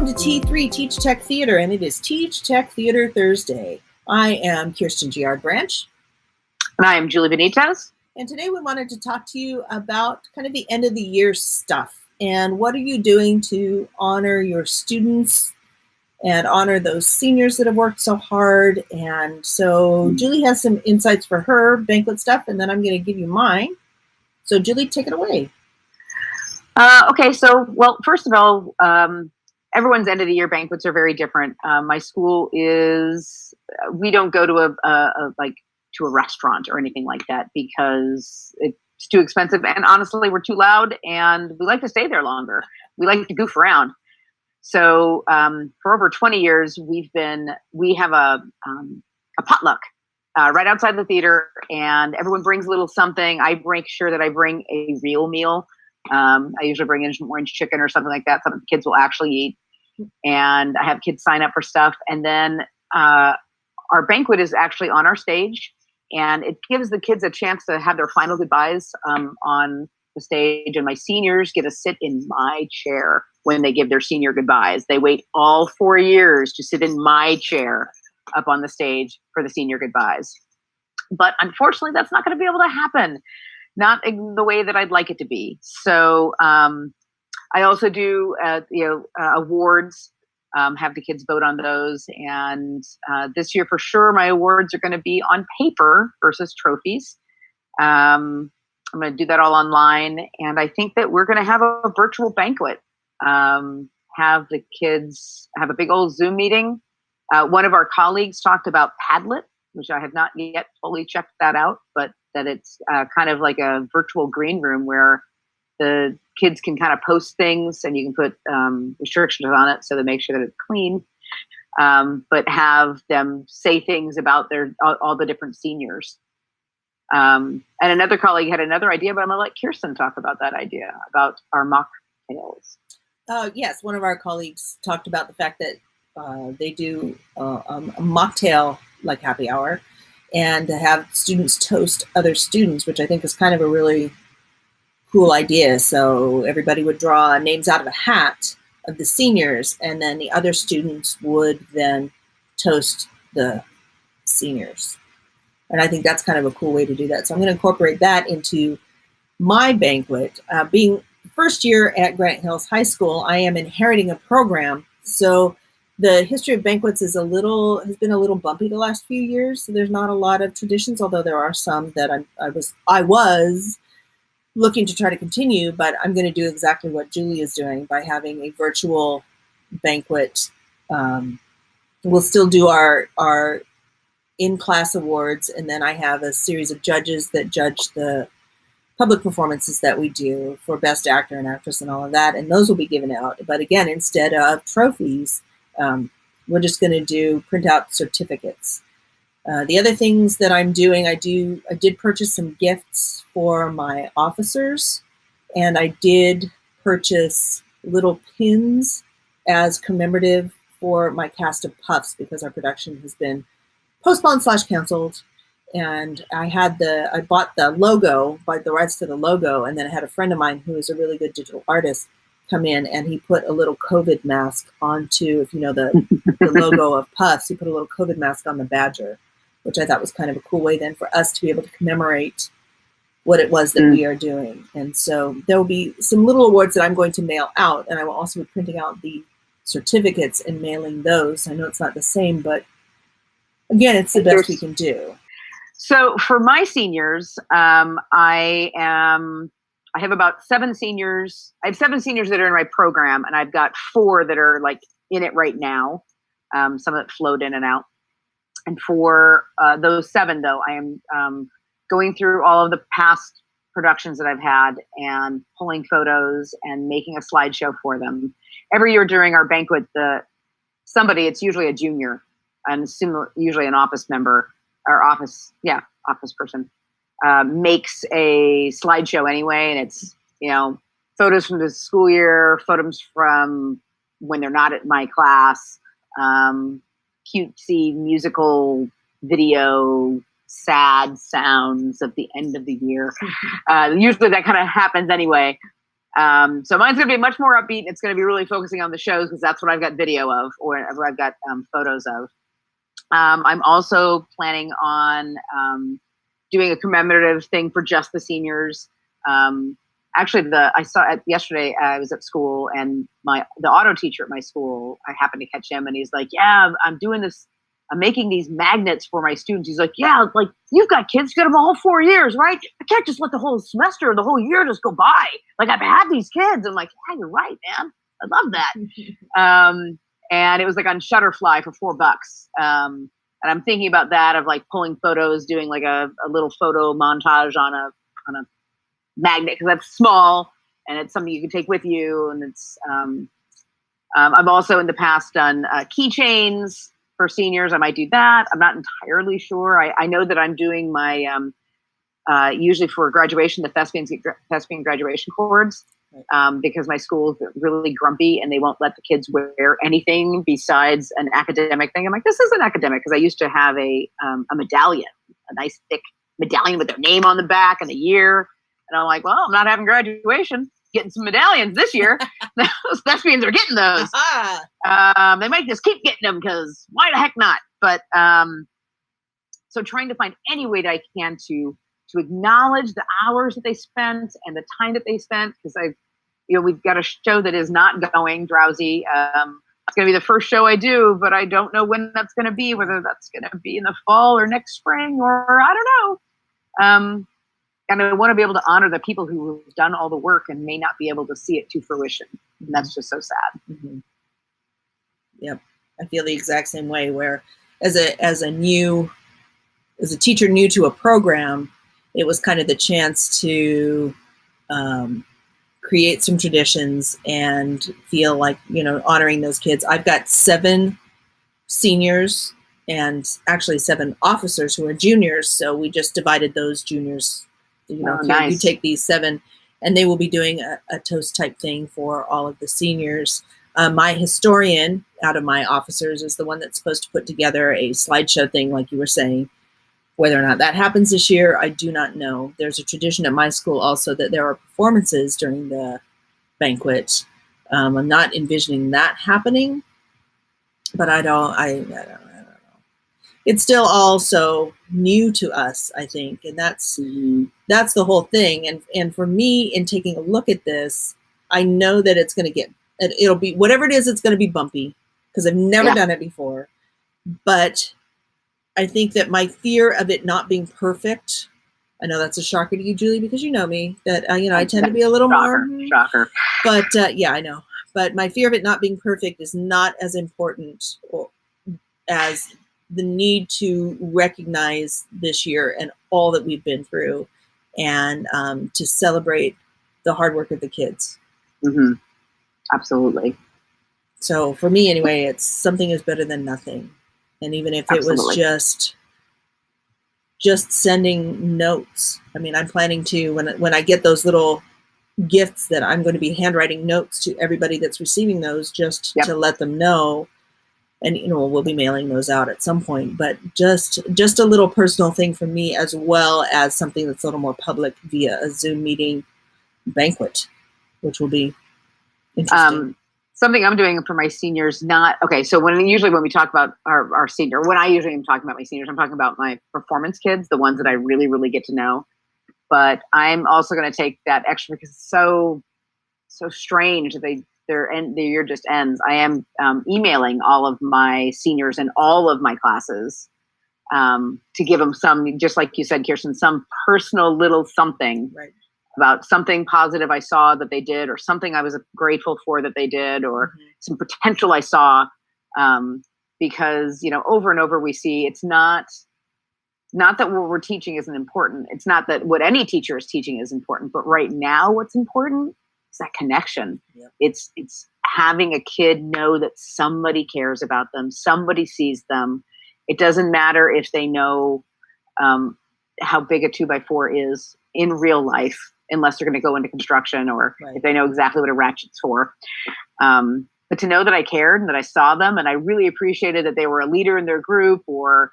Welcome to T3 Teach Tech Theater, and it is Teach Tech Theater Thursday. I am Kirsten Branch. And I am Julie Benitez. And today we wanted to talk to you about kind of the end of the year stuff and what are you doing to honor your students and honor those seniors that have worked so hard. And so Julie has some insights for her banquet stuff, and then I'm going to give you mine. So Julie, take it away. Okay, so, well, first of all, everyone's end of the year banquets are very different. My school we don't go to a restaurant or anything like that because it's too expensive. And honestly, we're too loud and we like to stay there longer. We like to goof around. So for over 20 years, we have a potluck right outside the theater, and everyone brings a little something. I make sure that I bring a real meal. I usually bring in some orange chicken or something like that, something the kids will actually eat. And I have kids sign up for stuff. And then our banquet is actually on our stage, and it gives the kids a chance to have their final goodbyes on the stage. And my seniors get to sit in my chair when they give their senior goodbyes. They wait all 4 years to sit in my chair up on the stage for the senior goodbyes. But unfortunately, that's not going to be able to happen. Not in the way that I'd like it to be. So I also do, awards, have the kids vote on those. And this year, for sure, my awards are going to be on paper versus trophies. I'm going to do that all online. And I think that we're going to have a virtual banquet, have the kids have a big old Zoom meeting. One of our colleagues talked about Padlet, which I have not yet fully checked that out, but that it's kind of like a virtual green room where the kids can kind of post things and you can put restrictions on it so to make sure that it's clean, but have them say things about all the different seniors. And another colleague had another idea, but I'm going to let Kirsten talk about that idea, about our mocktails. Yes, one of our colleagues talked about the fact that they do a mocktail like happy hour, and to have students toast other students, which I think is kind of a really cool idea. So everybody would draw names out of a hat of the seniors, and then the other students would then toast the seniors. And I think that's kind of a cool way to do that. So I'm going to incorporate that into my banquet. Being first year at Granite Hills High School, I am inheriting a program. So the history of banquets has been a little bumpy the last few years. So there's not a lot of traditions, although there are some that I was looking to try to continue, but I'm going to do exactly what Julie is doing by having a virtual banquet. We'll still do our in-class awards, and then I have a series of judges that judge the public performances that we do for Best Actor and Actress and all of that, and those will be given out. But again, instead of trophies, we're just going to print out certificates. The other things that I'm doing, I did purchase some gifts for my officers, and I did purchase little pins as commemorative for my cast of puffs because our production has been postponed / canceled. And I bought the logo, the rights to the logo, and then I had a friend of mine who is a really good digital artist come in, and he put a little COVID mask onto, if you know the logo of Puffs, he put a little COVID mask on the badger, which I thought was kind of a cool way then for us to be able to commemorate what it was that we are doing. And so there will be some little awards that I'm going to mail out, and I will also be printing out the certificates and mailing those. I know it's not the same, but again, it's the best we can do. So for my seniors, I have about 7 seniors. I have 7 seniors that are in my program, and I've got 4 that are like in it right now. Some that float in and out. And for those 7, though, I am going through all of the past productions that I've had and pulling photos and making a slideshow for them. Every year during our banquet, it's usually a junior, and usually an office member or office person, makes a slideshow anyway, and it's photos from the school year, photos from when they're not at my class, cutesy musical video, sad sounds of the end of the year. Usually that kind of happens anyway. So mine's going to be much more upbeat. It's going to be really focusing on the shows because that's what I've got video of, or I've got photos of. I'm also planning on doing a commemorative thing for just the seniors. Actually, I saw it yesterday. I was at school, and the auto teacher at my school, I happened to catch him, and he's like, "Yeah, I'm doing this. I'm making these magnets for my students." He's like, "Yeah, like you've got kids, you got them all 4 years, right? I can't just let the whole semester or the whole year just go by. Like I've had these kids." I'm like, "Yeah, you're right, man. I love that." And it was like on Shutterfly for $4. And I'm thinking about that, of like pulling photos, doing like a little photo montage on a magnet, because that's small and it's something you can take with you. And it's I've also in the past done keychains for seniors. I might do that. I'm not entirely sure. I know that I'm doing my usually for graduation, the thespian graduation cords. Because my school is really grumpy and they won't let the kids wear anything besides an academic thing. I'm like, this isn't academic, because I used to have a medallion, a nice thick medallion with their name on the back and the year. And I'm like, well, I'm not having graduation, getting some medallions this year. Those thespians are getting those. They might just keep getting them because why the heck not? But so trying to find any way that I can to acknowledge the hours that they spent and the time that they spent, because we've got a show that is not going, Drowsy. It's going to be the first show I do, but I don't know when that's going to be, whether that's going to be in the fall or next spring, or I don't know. And I want to be able to honor the people who have done all the work and may not be able to see it to fruition. And that's just so sad. Mm-hmm. Yep. I feel the exact same way, where as a teacher new to a program, it was kind of the chance to create some traditions and feel like, honoring those kids. I've got 7 seniors and actually 7 officers who are juniors. So we just divided those juniors, nice. You take these 7 and they will be doing a toast type thing for all of the seniors. My historian out of my officers is the one that's supposed to put together a slideshow thing, like you were saying. Whether or not that happens this year, I do not know. There's a tradition at my school also that there are performances during the banquet. I'm not envisioning that happening, but I don't know. It's still also new to us, I think, and that's the whole thing. And for me, in taking a look at this, I know that it'll be whatever it is. It's going to be bumpy because I've never done it before, but I think that my fear of it not being perfect, I know that's a shocker to you, Julie, because you know me, that, I tend to be a little shocker. But I know. But my fear of it not being perfect is not as important as the need to recognize this year and all that we've been through, and to celebrate the hard work of the kids. Mm-hmm. Absolutely. So for me, anyway, it's something is better than nothing. And even if it was just sending notes. I mean, I'm planning to, when I get those little gifts, that I'm going to be handwriting notes to everybody that's receiving those, just to let them know. And, we'll be mailing those out at some point, but just a little personal thing for me, as well as something that's a little more public via a Zoom meeting banquet, which will be interesting. Something I'm doing for my seniors, so when we talk about our senior, when I usually am talking about my seniors, I'm talking about my performance kids, the ones that I really, really get to know. But I'm also going to take that extra, because it's so strange that the year just ends. I am emailing all of my seniors in all of my classes to give them some, just like you said, Kirsten, some personal little something. Right. About something positive I saw that they did, or something I was grateful for that they did, or some potential I saw. Because, over and over we see it's not that what we're teaching isn't important. It's not that what any teacher is teaching is important, but right now what's important is that connection. Yep. It's having a kid know that somebody cares about them, somebody sees them. It doesn't matter if they know how big a 2x4 is in real life, unless they're going to go into construction, or if they know exactly what a ratchet's for. But to know that I cared and that I saw them, and I really appreciated that they were a leader in their group, or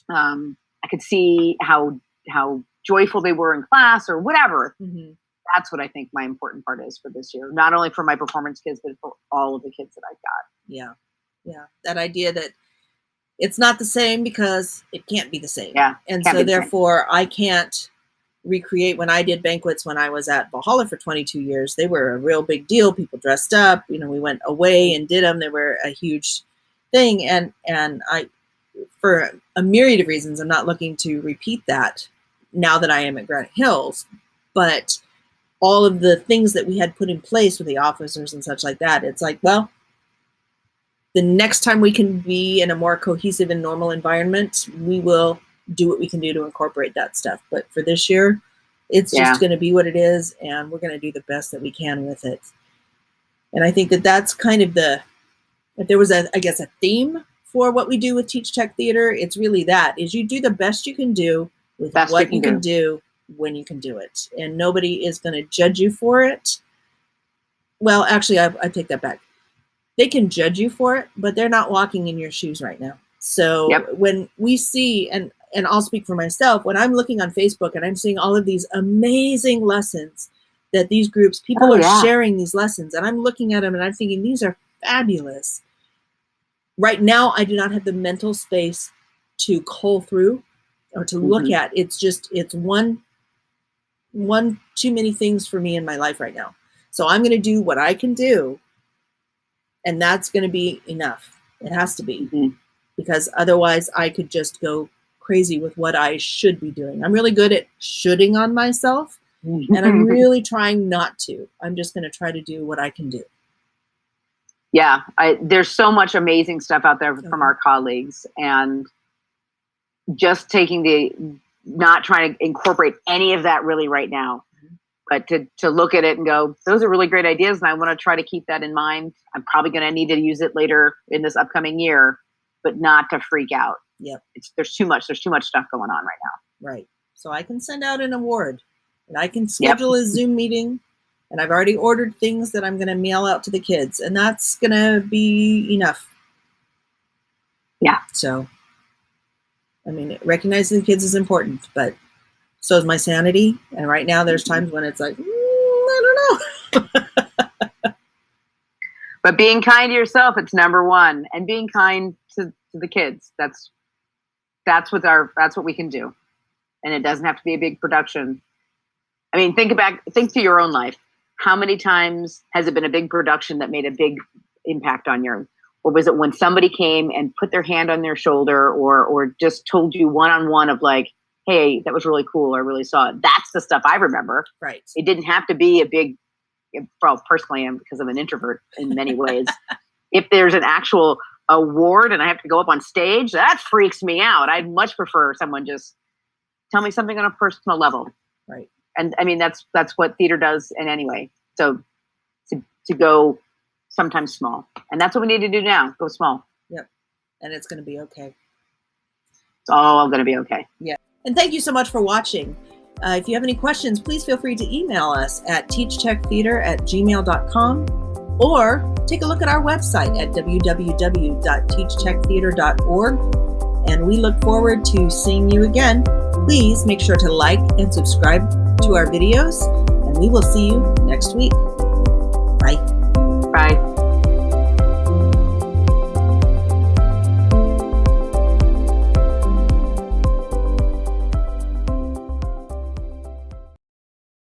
I could see how joyful they were in class, or whatever. Mm-hmm. That's what I think my important part is for this year. Not only for my performance kids, but for all of the kids that I've got. Yeah. Yeah. That idea that it's not the same because it can't be the same. Yeah. And so therefore I can't recreate when I did banquets when I was at Valhalla for 22 years. They were a real big deal. People dressed up, we went away and did them. They were a huge thing. And I, for a myriad of reasons, I'm not looking to repeat that now that I am at Granite Hills, but all of the things that we had put in place with the officers and such like that, it's like, well, the next time we can be in a more cohesive and normal environment, we will do what we can do to incorporate that stuff. But for this year, it's just going to be what it is, and we're going to do the best that we can with it. And I think that that's kind of if there was a theme for what we do with Teach Tech Theater, it's really that, is you do the best you can do with what you can do when you can do it. And nobody is going to judge you for it. Well, actually, I take that back. They can judge you for it, but they're not walking in your shoes right now. So when we see, and I'll speak for myself, when I'm looking on Facebook and I'm seeing all of these amazing lessons that these groups, people are sharing these lessons, and I'm looking at them and I'm thinking, these are fabulous. Right now, I do not have the mental space to cull through or to look at. It's one too many things for me in my life right now. So I'm going to do what I can do, and that's going to be enough. It has to be, because otherwise I could just go crazy with what I should be doing. I'm really good at shoulding on myself, and I'm really trying not to. I'm just going to try to do what I can do. Yeah, there's so much amazing stuff out there from our colleagues, and just not trying to incorporate any of that really right now, but to look at it and go, those are really great ideas, and I want to try to keep that in mind. I'm probably going to need to use it later in this upcoming year, but not to freak out. Yep. There's too much stuff going on right now. Right. So I can send out an award, and I can schedule a Zoom meeting, and I've already ordered things that I'm going to mail out to the kids, and that's going to be enough. Yeah. So, I mean, recognizing the kids is important, but so is my sanity. And right now there's times when it's like, I don't know. But being kind to yourself, it's number one, and being kind to the kids. That's what we can do. And it doesn't have to be a big production. I mean, think to your own life. How many times has it been a big production that made a big impact on your, or was it when somebody came and put their hand on their shoulder or just told you one-on-one of like, hey, that was really cool, I really saw it. That's the stuff I remember. Right. It didn't have to be a big, well, personally, because I'm an introvert in many ways. If there's an actual award and I have to go up on stage, that freaks me out. I'd much prefer someone just tell me something on a personal level. Right. And I mean, that's what theater does in any way. So to go sometimes small, and that's what we need to do now. Go small. Yep. And it's going to be okay. It's all going to be okay. Yeah. And thank you so much for watching. If you have any questions, please feel free to email us at teachtechtheater@gmail.com, or take a look at our website at www.teachtechtheater.org. And we look forward to seeing you again. Please make sure to like and subscribe to our videos, and we will see you next week. Bye. Bye.